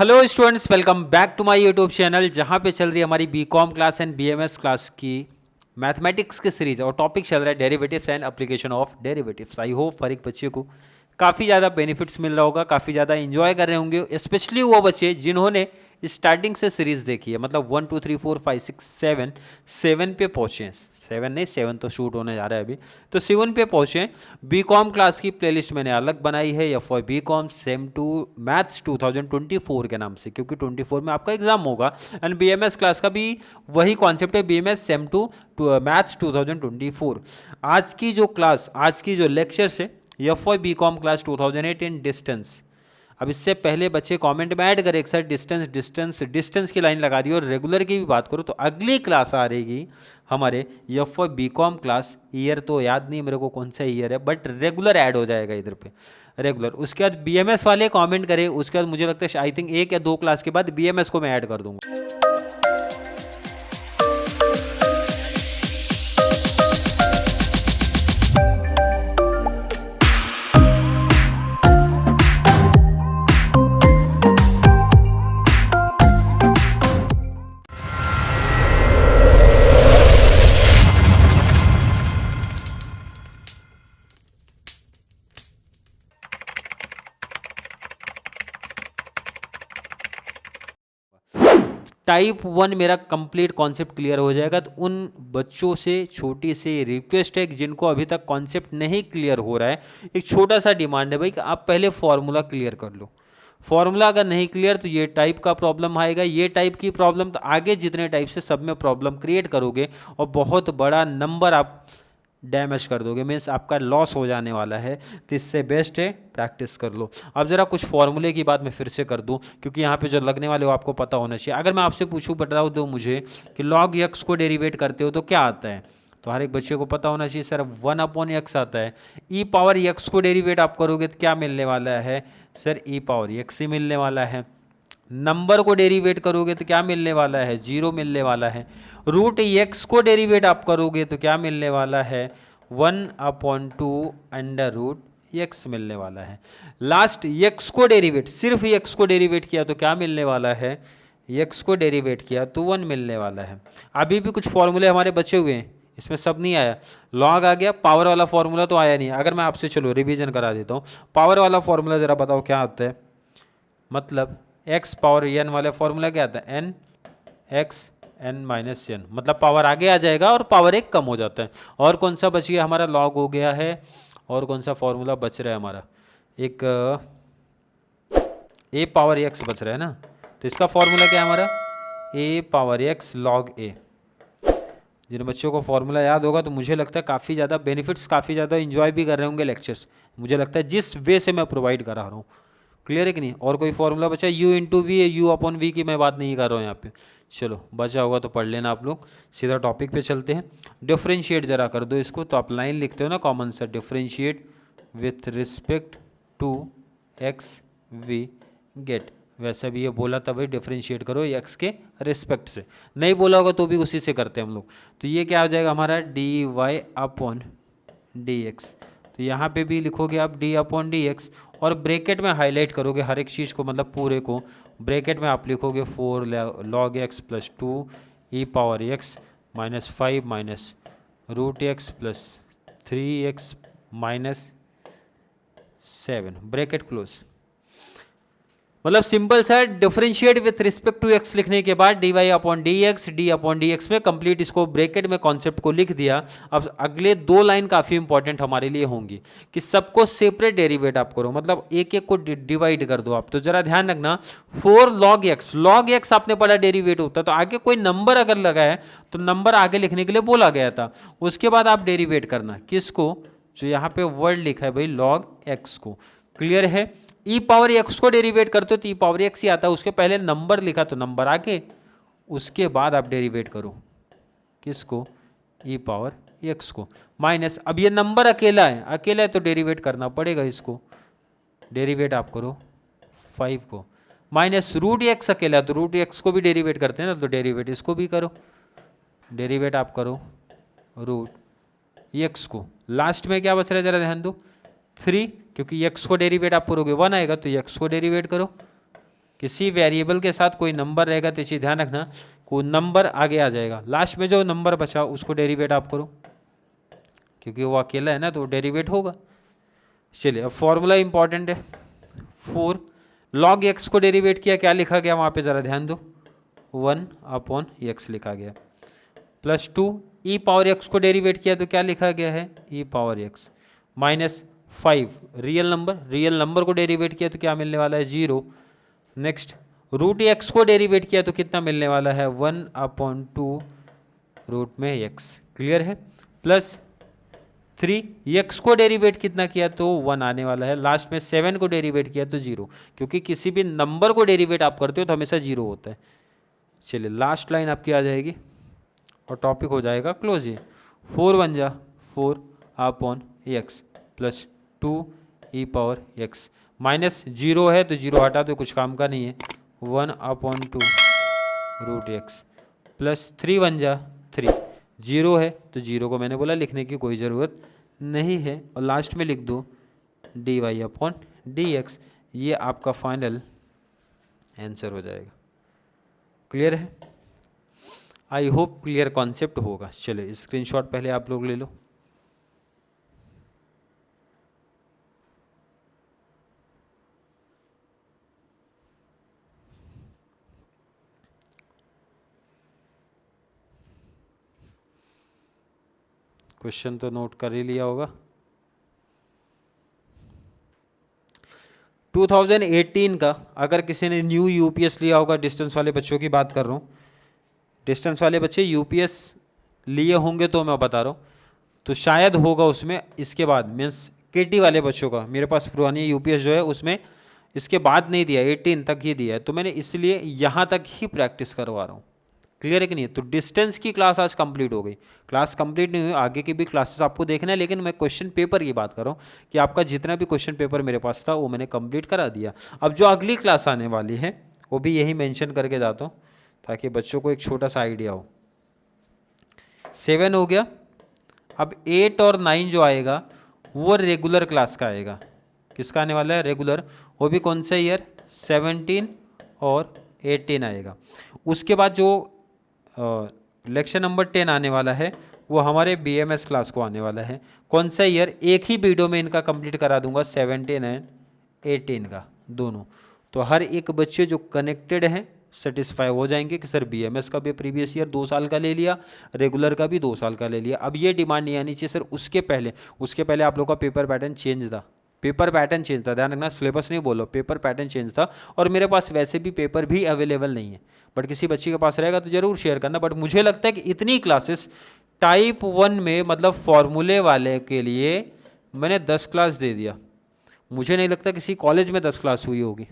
Hello students, welcome back to my YouTube channel जहाँ पे चल रही है हमारी BCom class and BMS class की मैथमेटिक्स की सीरीज और टॉपिक चल रहा है derivatives and application of derivatives. I hope हर एक बच्चे को काफ़ी ज़्यादा बेनिफिट्स मिल रहा होगा, काफ़ी ज़्यादा इंजॉय कर रहे होंगे, स्पेशली वो बच्चे जिन्होंने स्टार्टिंग से सीरीज देखी है, मतलब 1 2 3 4 5 6 7 7 पे पहुँचे हैं। 7 नहीं, 7 तो शूट होने जा रहा है अभी, तो 7 पे पहुँचे। बीकॉम क्लास की प्लेलिस्ट मैंने अलग बनाई है F for BCom sem two maths 2024 के नाम से, क्योंकि 24 में आपका एग्जाम होगा। एंड बीएमएस क्लास का भी वही कॉन्सेप्ट है, बीएमएस सेम टू मैथ्स 2024। आज की जो क्लास, आज की जो लेक्चर्स है F for BCom class 2008 in distance. अब इससे पहले बच्चे कमेंट में ऐड करें एक सर डिस्टेंस डिस्टेंस डिस्टेंस की लाइन लगा दी और रेगुलर की भी बात करो तो अगली क्लास आ रहेगी हमारे F for BCom class. Year तो याद नहीं मेरे को कौन सा ईयर है, बट रेगुलर ऐड हो जाएगा इधर पे रेगुलर। उसके बाद बीएमएस वाले कमेंट करें, उसके बाद मुझे लगता है आई थिंक 1 या 2 क्लास के बाद बीएमएस को मैं ऐड कर दूंगा। टाइप 1 मेरा कंप्लीट कॉन्सेप्ट क्लियर हो जाएगा। तो उन बच्चों से छोटी सी रिक्वेस्ट है कि जिनको अभी तक कॉन्सेप्ट नहीं क्लियर हो रहा है, एक छोटा सा डिमांड है भाई कि आप पहले फॉर्मूला क्लियर कर लो। फॉर्मूला अगर नहीं क्लियर तो ये टाइप का प्रॉब्लम आएगा, ये टाइप की प्रॉब्लम, तो आगे जितने टाइप से सब में प्रॉब्लम क्रिएट करोगे और बहुत बड़ा नंबर आप डैमेज कर दोगे, मीन्स आपका लॉस हो जाने वाला है। तो इससे बेस्ट है प्रैक्टिस कर लो। अब ज़रा कुछ फॉर्मूले की बात मैं फिर से कर दूं, क्योंकि यहाँ पे जो लगने वाले हो आपको पता होना चाहिए। अगर मैं आपसे पूछूं, बताओ दो मुझे कि लॉग यक्स को डेरिवेट करते हो तो क्या आता है, तो हर एक बच्चे को पता होना चाहिए सर 1/x आता है। ई पावर यक्स को डेरिवेट आप करोगे तो क्या मिलने वाला है सर, ई पावर यक्स ही मिलने वाला है। नंबर को डेरिवेट करोगे तो क्या मिलने वाला है, 0 मिलने वाला है। रूट एक्स को डेरिवेट आप करोगे तो क्या मिलने वाला है, 1/2 अंडर रूट एक्स मिलने वाला है। लास्ट एक्स को डेरिवेट, सिर्फ एक्स को डेरिवेट किया तो क्या मिलने वाला है, एक्स को डेरिवेट किया तो 1 मिलने वाला है। अभी भी कुछ फॉर्मूले हमारे बचे हुए हैं, इसमें सब नहीं आया। लॉग आ गया, पावर वाला फॉर्मूला तो आया नहीं। अगर मैं आपसे चलो रिवीजन करा देता हूँ, पावर वाला फॉर्मूला ज़रा बताओ क्या आता है। मतलब एक्स पावर एन वाला फॉर्मूला क्या आता है, n x n minus n, मतलब पावर आगे आ जाएगा और पावर 1 कम हो जाता है। और कौन सा बच गया हमारा, लॉग हो गया है। और कौन सा फॉर्मूला बच रहा है हमारा, एक ए पावर एक्स बच रहा है ना। तो इसका फॉर्मूला क्या है हमारा, ए पावर एक्स लॉग ए। जिन बच्चों को फॉर्मूला याद होगा तो मुझे लगता है काफ़ी ज़्यादा बेनिफिट्स, काफ़ी ज़्यादा इन्जॉय भी कर रहे होंगे लेक्चर्स, मुझे लगता है जिस वे से मैं प्रोवाइड करा रहा हूँ। क्लियर है कि नहीं। और कोई फॉर्मूला बचा, u इंटू वी है, u अपॉन वी की मैं बात नहीं कर रहा हूँ यहाँ पे। चलो बचा होगा तो पढ़ लेना आप लोग। सीधा टॉपिक पे चलते हैं। डिफरेंशिएट जरा कर दो इसको, तो आप लाइन लिखते हो ना कॉमन सा, differentiate with respect to x we get. वैसे भी ये बोला था भाई डिफरेंशिएट करो एक्स के रिस्पेक्ट से, नहीं बोला होगा तो भी उसी से करते हैं हम लोग। तो ये क्या हो जाएगा हमारा, d y upon d x. तो यहाँ पे भी लिखोगे आप डी अपॉन डी एक्स और ब्रैकेट में हाईलाइट करोगे हर एक चीज़ को, मतलब पूरे को। ब्रैकेट में आप लिखोगे 4 log x plus 2 e power x minus 5 minus root x plus 3x minus 7, bracket close. मतलब सिंपल सा differentiate with respect to x लिखने के बाद d y upon d x में कंप्लीट इसको ब्रैकेट में कॉन्सेप्ट को लिख दिया। अब अगले 2 लाइन काफ़ी इंपॉर्टेंट हमारे लिए होंगी कि सबको सेपरेट डेरिवेट आप करो, मतलब एक एक को डिवाइड कर दो आप। तो जरा ध्यान रखना, 4 लॉग एक्स आपने पढ़ा डेरिवेट होता, तो आगे कोई नंबर अगर लगा है तो नंबर आगे लिखने के लिए बोला गया था। उसके बाद आप डेरिवेट करना किसको, जो यहाँ पे वर्ड लिखा है भाई लॉग एक्स को। क्लियर है। ई पावर एक्स को डेरिवेट करते हो तो ई पावर एक्स ही आता है, उसके पहले नंबर लिखा तो नंबर आगे, उसके बाद आप डेरिवेट करो किसको, ई पावर एक्स को। माइनस, अब ये नंबर अकेला है तो डेरिवेट करना पड़ेगा इसको, डेरिवेट आप करो 5 को। माइनस रूट एक्स अकेला है तो रूट एक्स को भी डेरिवेट करते हैं ना, तो डेरिवेट इसको भी करो, डेरिवेट आप करो रूट एक्स को। लास्ट में क्या बच रहा है जरा ध्यान दो, 3, क्योंकि x को डेरिवेट आप करोगे 1 आएगा, तो x को डेरिवेट करो किसी वेरिएबल के साथ कोई नंबर रहेगा तो चीज़ ध्यान रखना, कोई नंबर आगे आ जाएगा, लास्ट में जो नंबर बचा उसको डेरिवेट आप करो, क्योंकि वो अकेला है ना तो डेरिवेट होगा। चलिए अब फॉर्मूला इंपॉर्टेंट है। 4 log x को डेरिवेट किया, क्या लिखा गया वहाँ पे ज़रा ध्यान दो, 1/x लिखा गया, प्लस 2 e पावर x को डेरिवेट किया तो क्या लिखा गया है, e power x, minus 5 real number को डेरिवेट किया तो क्या मिलने वाला है, 0। नेक्स्ट रूट x को डेरिवेट किया तो कितना मिलने वाला है, 1/2 रूट में x, क्लियर है। प्लस 3 x को डेरिवेट कितना किया तो 1 आने वाला है, लास्ट में 7 को डेरिवेट किया तो 0, क्योंकि किसी भी नंबर को डेरिवेट आप करते हो तो हमेशा 0 होता है। चलिए लास्ट लाइन आपकी आ जाएगी और टॉपिक हो जाएगा क्लोज। ये 4 1 जा 4/x plus 2 e power x, minus 0 है तो 0 हटा तो कुछ काम का नहीं है, 1/2 रूट x, प्लस 3 1 जा 3, 0 है तो 0 को मैंने बोला लिखने की कोई ज़रूरत नहीं है, और लास्ट में लिख दो dy/dx, ये आपका फाइनल आंसर हो जाएगा। क्लियर है? आई होप क्लियर कॉन्सेप्ट होगा। चलो स्क्रीनशॉट पहले आप लोग ले लो। क्वेश्चन तो नोट कर ही लिया होगा। 2018 का अगर किसी ने न्यू यूपीएस लिया होगा, डिस्टेंस वाले बच्चों की बात कर रहा हूँ, डिस्टेंस वाले बच्चे यूपीएस लिए होंगे तो मैं बता रहा हूँ, तो शायद होगा उसमें इसके बाद, मीन्स केटी वाले बच्चों का, मेरे पास पुरानी यूपीएस जो है उसमें इसके बाद नहीं दिया, 18 तक ही दिया है, तो मैंने इसलिए यहाँ तक ही प्रैक्टिस करवा रहा हूँ। क्लियर है कि नहीं? तो डिस्टेंस की क्लास आज कंप्लीट हो गई। क्लास कंप्लीट नहीं हुई, आगे की भी क्लासेस आपको देखना है, लेकिन मैं क्वेश्चन पेपर की बात कर रहा हूँ कि आपका जितना भी क्वेश्चन पेपर मेरे पास था वो मैंने कंप्लीट करा दिया। अब जो अगली क्लास आने वाली है वो भी यही मेंशन करके जाता हूँ ताकि बच्चों को एक छोटा सा आइडिया हो। 7 हो गया। अब 8 और 9 जो आएगा वो रेगुलर क्लास का आएगा। किसका आने वाला है? रेगुलर। वो भी कौन से ईयर? 17 और 18 आएगा। उसके बाद जो लेक्चर नंबर 10 आने वाला है वो हमारे बीएमएस क्लास को आने वाला है। कौन सा ईयर? एक ही वीडियो में इनका कंप्लीट करा दूंगा, 17 एंड 18 का दोनों। तो हर एक बच्चे जो कनेक्टेड हैं सेटिस्फाई हो जाएंगे कि सर बीएमएस का भी प्रीवियस ईयर 2 साल का ले लिया, रेगुलर का भी 2 साल का ले लिया। अब ये डिमांड नहीं आनी चाहिए सर उसके पहले आप लोग का पेपर पैटर्न चेंज था, पेपर पैटर्न चेंज था, ध्यान रखना, सिलेबस नहीं बोलो, पेपर पैटर्न चेंज था। और मेरे पास वैसे भी पेपर भी अवेलेबल नहीं है, बट किसी बच्चे के पास रहेगा तो ज़रूर शेयर करना। बट मुझे लगता है कि इतनी क्लासेस टाइप 1 में, मतलब फॉर्मूले वाले के लिए मैंने 10 क्लास दे दिया। मुझे नहीं लगता किसी कॉलेज में 10 क्लास हुई होगी,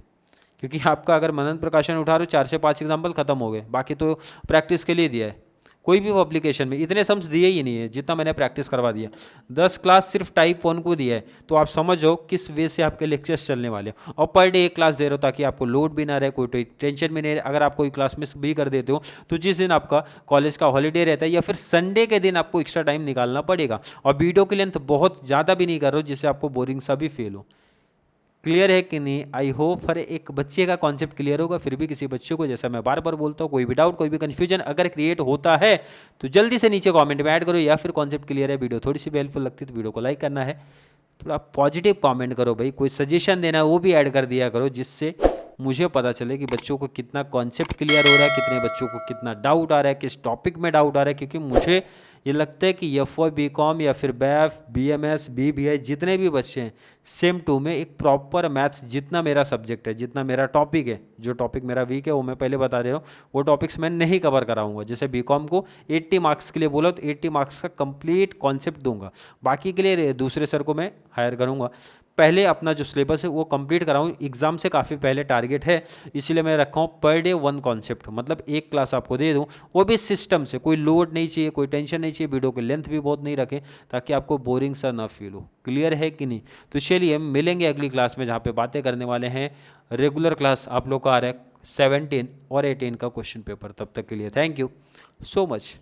क्योंकि आपका अगर मनन प्रकाशन उठा रहे हो 4 से 5 एग्जाम्पल खत्म हो गए, बाकी तो प्रैक्टिस के लिए दिया है। कोई भी पब्लिकेशन में इतने सम्स दिए ही नहीं है जितना मैंने प्रैक्टिस करवा दिया। 10 क्लास सिर्फ टाइप 1 को दिया है, तो आप समझो किस वे से आपके लेक्चर्स चलने वाले हैं। और पर डे एक क्लास दे रहे हो ताकि आपको लोड भी ना रहे, कोई टेंशन भी नहीं रहे। अगर आप कोई क्लास मिस भी कर देते हो तो जिस दिन आपका कॉलेज का हॉलीडे रहता है या फिर संडे के दिन आपको एक्स्ट्रा टाइम निकालना पड़ेगा। और वीडियो की लेंथ बहुत ज़्यादा भी नहीं कर रहे हो जिससे आपको बोरिंग सा भी फील हो। क्लियर है कि नहीं? आई होप हर एक बच्चे का कॉन्सेप्ट क्लियर होगा। फिर भी किसी बच्चे को, जैसा मैं बार बार बोलता हूँ, कोई भी डाउट, कोई भी कन्फ्यूजन अगर क्रिएट होता है तो जल्दी से नीचे कमेंट में ऐड करो, या फिर कॉन्सेप्ट क्लियर है, वीडियो थोड़ी सी हेल्पफुल लगती है तो वीडियो को लाइक करना है, थोड़ा पॉजिटिव कमेंट करो भाई, कोई सजेशन देना है वो भी ऐड कर दिया करो, जिससे मुझे पता चले कि बच्चों को कितना कॉन्सेप्ट क्लियर हो रहा है, कितने बच्चों को कितना डाउट आ रहा है, किस टॉपिक में डाउट आ रहा है। क्योंकि मुझे ये लगता है कि F.Y. B.Com या फिर बैफ, BMS, BBI जितने भी बच्चे हैं सेम 2 में एक प्रॉपर मैथ्स, जितना मेरा सब्जेक्ट है, जितना मेरा टॉपिक है, जो टॉपिक मेरा वीक है वो मैं पहले बता दे रहा हूँ, वो टॉपिक्स मैं नहीं कवर कराऊंगा। जैसे B.Com को 80 मार्क्स के लिए बोला तो 80 मार्क्स का कंप्लीट कॉन्सेप्ट दूंगा, बाकी के लिए दूसरे सर को मैं हायर करूँगा। पहले अपना जो सिलेबस है वो कंप्लीट कराऊँ, एग्जाम से काफ़ी पहले टारगेट है, इसलिए मैं रखा हूँ पर डे 1 कॉन्सेप्ट, मतलब एक क्लास आपको दे दूँ, वो भी सिस्टम से, कोई लोड नहीं चाहिए, कोई टेंशन नहीं चाहिए, वीडियो की लेंथ भी बहुत नहीं रखें ताकि आपको बोरिंग सा ना फील हो। क्लियर है कि नहीं? तो चलिए हम मिलेंगे अगली क्लास में जहाँ पे बातें करने वाले हैं। रेगुलर क्लास आप लोग का आ रहा है 17 और 18 का क्वेश्चन पेपर। तब तक के लिए थैंक यू सो मच।